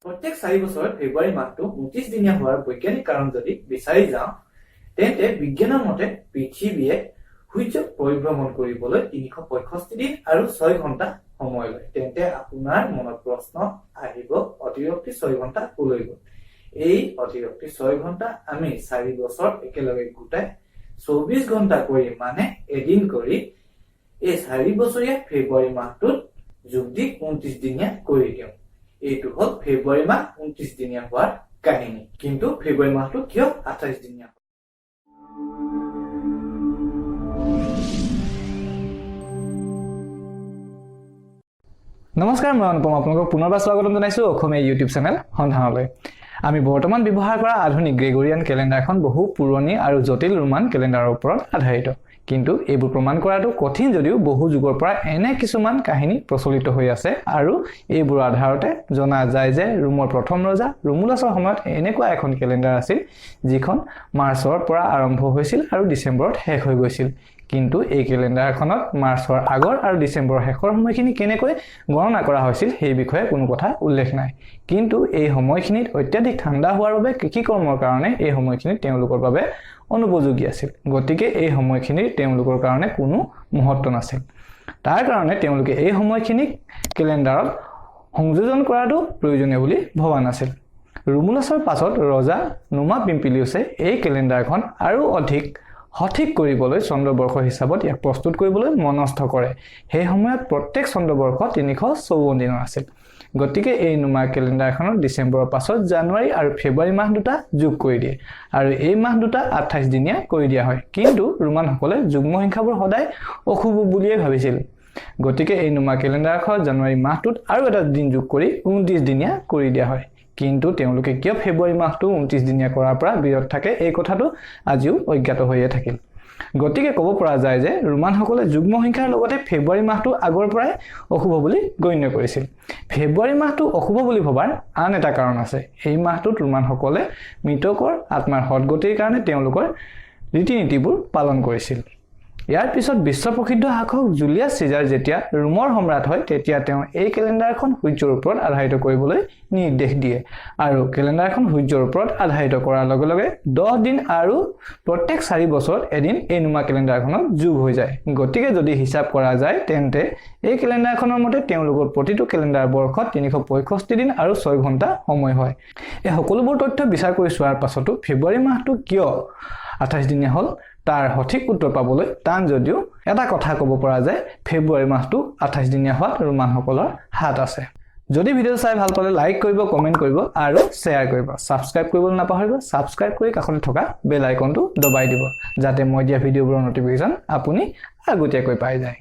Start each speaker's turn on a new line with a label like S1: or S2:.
S1: প্ৰত্যেক 4 বছৰত ফেব্ৰুৱাৰী মাহটো 29 দিনীয়া হোৱাৰ বৈজ্ঞানিক কাৰণ যদি বিচাৰি যাওঁ তেন্তে বিজ্ঞানৰ মতে পৃথিৱীয়ে সূৰ্যক পৰিভ্ৰমণ কৰিবলৈ 365 দিন আৰু 6 ঘণ্টা সময় লয়। তেন্তে আপোনাৰ মনত প্ৰশ্ন আহিব অতিৰিক্ত 6 ঘণ্টা কলৈ গ'ল? এই অতিৰিক্ত 6 ঘণ্টা আমি 4 বছৰ একেলগে গোটাই 24 ঘণ্টা কৰি মানে এদিন কৰি এই 4 বছৰীয়া ফেব্ৰুৱাৰী মাহটোত যোগ দি 29 দিনীয়া কৰি দিওঁ। এইটো হল ফেব্ৰুৱাৰী মাহ 29 দিনীয়া হোৱাৰ কাহিনী। কিন্তু ফেব্ৰুৱাৰী মাহটো কিয় 28 দিনীয়া?
S2: নমস্কাৰ, মই অনুপম আপোনালোকক পুনৰবাৰ স্বাগতম জনাইছো অসমীয়া ইউটিউব চেনেল সন্ধানলৈ। আমি বৰ্তমান ব্যৱহাৰ কৰা আধুনিক গ্ৰেগৰিয়ান কেলেণ্ডাৰখন বহু পুৰণি আৰু জটিল ৰোমান কেলেণ্ডাৰৰ ওপৰত আধাৰিত। কিন্তু এইবোৰ প্ৰমাণ কৰাটো কঠিন যদিও বহু যুগৰ পৰা এনে কিছুমান কাহিনী প্ৰচলিত হৈ আছে আৰু এইবোৰ আধাৰতে জনা যায় যে ৰোমৰ প্ৰথম ৰজা ৰোমুলাছৰ সময়ত এনেকুৱা এখন কেলেণ্ডাৰ আছিল যিখন মাৰ্চৰ পৰা আৰম্ভ হৈছিল আৰু ডিচেম্বৰত শেষ হৈ গৈছিল। কিন্তু এই কেলেণ্ডাৰখনত মাৰ্চৰ আগৰ আৰু ডিচেম্বৰৰ শেষৰ সময়খিনি কেনেকৈ গণনা কৰা হৈছিল সেই বিষয়ে কোনো কথা উল্লেখ নাই। কিন্তু এই সময়খিনিত অত্যাধিক ঠাণ্ডা হোৱাৰ বাবে কৃষি কৰ্মৰ কাৰণে এই সময়খিনি তেওঁলোকৰ বাবে অনুপযোগী আছিল। গতিকে এই সময়খিনিৰ তেওঁলোকৰ কাৰণে কোনো মহত্ব নাছিল। তাৰ কাৰণে তেওঁলোকে এই সময়খিনিক কেলেণ্ডাৰত সংযোজন কৰাটো প্ৰয়োজনীয় বুলি ভবা নাছিল। ৰোমুলাছৰ পাছত ৰজা নোমা পিম্পিলিউছে এই কেলেণ্ডাৰখন আৰু অধিক সঠিক কৰিবলৈ চন্দ্ৰবৰ্ষ হিচাপত ইয়াক প্ৰস্তুত কৰিবলৈ মনস্থ কৰে। সেই সময়ত প্ৰত্যেক চন্দ্ৰবৰ্ষ 354 দিনৰ আছিল। গতিকে এই নোমা কেলেণ্ডাৰখনত ডিচেম্বৰৰ পাছত জানুৱাৰী আৰু ফেব্ৰুৱাৰী মাহ দুটা যোগ কৰি দিয়ে আৰু এই মাহ দুটা 28 দিনীয়া কৰি দিয়া হয়। কিন্তু ৰোমানসকলে যুগ্ম সংখ্যাবোৰ সদায় অশুভ বুলিয়ে ভাবিছিল। গতিকে এই নোমা কেলেণ্ডাৰখনত জানুৱাৰী মাহটোত আৰু এটা দিন যোগ কৰি 29 দিনীয়া কৰি দিয়া হয়। কিন্তু তেওঁলোকে কিয় ফেব্ৰুৱাৰী মাহটো 29 দিনীয়া কৰাৰ পৰা বিৰত থাকে এই কথাটো আজিও অজ্ঞাত হৈয়ে থাকিল। গতিকে ক'ব পৰা যায় যে ৰোমানসকলে যুগ্ম সংখ্যাৰ লগতে ফেব্ৰুৱাৰী মাহটো আগৰ পৰাই অশুভ বুলি গণ্য কৰিছিল। ফেব্ৰুৱাৰী মাহটো অশুভ বুলি ভবাৰ আন এটা কাৰণ আছে। এই মাহটোত ৰোমানসকলে মৃতকৰ আত্মাৰ সদগতিৰ কাৰণে তেওঁলোকৰ ৰীতি নীতিবোৰ পালন কৰিছিল। ইয়াৰ পিছত বিশ্ব প্ৰসিদ্ধ শাসক জুলিয়াছ চিজাৰ যেতিয়া ৰোমৰ সম্ৰাট হয় তেতিয়া তেওঁ এই কেলেণ্ডাৰখন সূৰ্যৰ ওপৰত আধাৰিত কৰিবলৈ নিৰ্দেশ দিয়ে আৰু কেলেণ্ডাৰখন সূৰ্যৰ ওপৰত আধাৰিত কৰাৰ লগে লগে 10 দিন আৰু প্ৰত্যেক 4 বছৰত এদিন এই নোমা কেলেণ্ডাৰখনত যোগ হৈ যায়। গতিকে যদি হিচাপ কৰা যায় তেন্তে এই কেলেণ্ডাৰখনৰ মতে তেওঁলোকৰ প্ৰতিটো কেলেণ্ডাৰ বৰ্ষত 365 দিন আৰু 6 ঘণ্টা সময় হয়। এই সকলোবোৰ তথ্য বিচাৰ কৰি চোৱাৰ পাছতো ফেব্ৰুৱাৰী মাহটো কিয় 28 দিনীয়া হ'ল তাৰ সঠিক উত্তৰ পাবলৈ টান যদিও এটা কথা ক'ব পৰা যায় ফেব্ৰুৱাৰী মাহটো 28 দিনীয়া হোৱাত ৰোমানসকলৰ হাত আছে। যদি ভিডিঅ'টো চাই ভাল পালে লাইক কৰিব, কমেণ্ট কৰিব আৰু শ্বেয়াৰ কৰিব। ছাবস্ক্ৰাইব কৰিবলৈ নাপাহৰিব। ছাবস্ক্ৰাইব কৰি কাষতে থকা বেল আইকনটো দবাই দিব যাতে মই দিয়া ভিডিঅ'বোৰৰ নটিফিকেশ্যন আপুনি আগতীয়াকৈ পাই যায়।